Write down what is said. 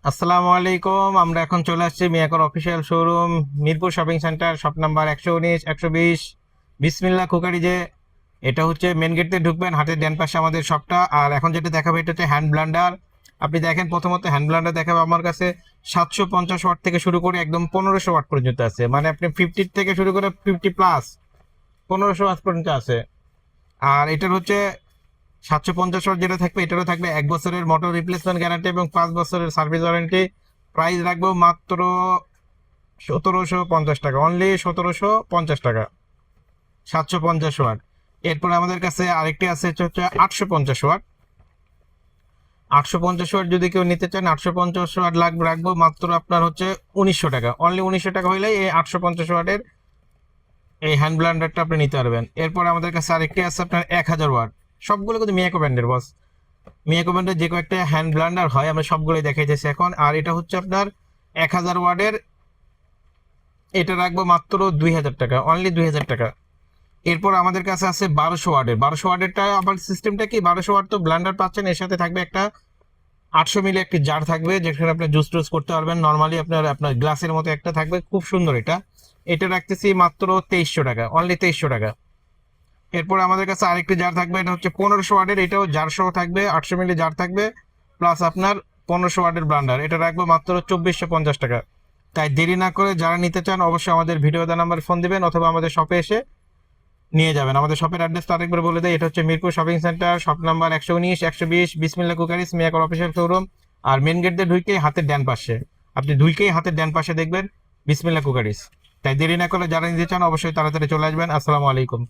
আসসালামু আলাইকুম। আমরা এখন চলে আসছি মিয়াকর official showroom, Mirpur shopping centre, shop number 119, 120, বিসমিল্লাহ কুকারিজে। এটা হচ্ছে মেন গেট দিয়ে ঢুকবেন, হাতের ডান পাশে আমাদের শপটা। আর এখন যেটা দেখাবো এটা হচ্ছে হ্যান্ড ব্লান্ডার। আপনি দেখেন, প্রথমত হ্যান্ড ব্লান্ডার দেখাবো আমার কাছে 750 ওয়াট থেকে শুরু করে একদম 1500 ওয়াট পর্যন্ত আছে। মানে আপনি 50 থেকে শুরু করে 50+, 1500 ওয়াট পর্যন্ত আছে। আর এটার হচ্ছে 750 ওয়াট যেটা থাকবে, এটারও থাকবে 1 বছরের মোটর রিপ্লেসমেন্ট গ্যারান্টি এবং 5 বছরের সার্ভিস ওয়ারেন্টি। প্রাইস রাখবো মাত্র 1750 টাকা, অনলি 1750 টাকা, 750 ওয়াট। এরপর আমাদের কাছে আরেকটি আছে, হচ্ছে 850 ওয়াট। 850 ওয়াট যদি কেউ নিতে চান, 850 ওয়াট লাগবে, রাখবো মাত্র আপনার হচ্ছে 1900 টাকা, অনলি 1900 টাকা হইলে এই 850 ওয়াটের এই হ্যান্ড ব্লান্ডারটা আপনি নিতে পারবেন। এরপর আমাদের কাছে আরেকটি আছে আপনার 1000 ওয়াট। সবগুলো কিন্তু মিয়াকো ব্র্যান্ডের বস। মিয়াকো ব্র্যান্ডের যে কয়েকটা হ্যান্ড ব্লান্ডার হয় আমরা সবগুলোই দেখাইতেছি এখন। আর এটা হচ্ছে আপনার 1000 ওয়াটের, এটা রাখবো মাত্র 2000 টাকা, অনলি 2000 টাকা। এরপর আমাদের কাছে আছে 1200 ওয়াটের। 1200 ওয়াটেরটা আবার সিস্টেমটা কি, 1200 ওয়াট তো ব্লান্ডার পাচ্ছেন, এর সাথে থাকবে একটা 800 মিলি একটি জার থাকবে, যেখানে আপনি জুস টুস করতে পারবেন। নর্মালি আপনার আপনার গ্লাসের মতো একটা থাকবে, খুব সুন্দর এটা। এটা রাখতেছি মাত্র 2300 টাকা, অনলি 2300 টাকা। এরপর আমাদের কাছে আরেকটি জার থাকবে, এটা হচ্ছে 1500 ওয়াটের, এটাও জার সহ থাকবে, 800 মিলি জার থাকবে, প্লাস আপনার 1500 ওয়াটের ব্লান্ডার। এটা রাখবো মাত্র 2450 টাকা। তাই দেরি না করে যারা নিতে চান অবশ্যই আমাদের ভিডিও দেওয়া নাম্বার ফোন দিবেন, অথবা আমাদের শপে এসে নিয়ে যাবেন। আমাদের শপের অ্যাড্রেসটা আরেকবার বলে দেয়, এটা হচ্ছে Mirpur shopping centre, shop number 119, 120, বিসমিল্লাহ কুকারিস, মিয়াকর অফিসিয়াল শোরুম। আর মেন গেট দিয়ে ঢুকেই হাতের ডান পাশে, আপনি ঢুকেই হাতের ডান পাশে দেখবেন বিসমিল্লাহ কুকারিস। তাই দেরি না করে যারা নিতে চান অবশ্যই তাড়াতাড়ি চলে আসবেন। আসসালামু আলাইকুম।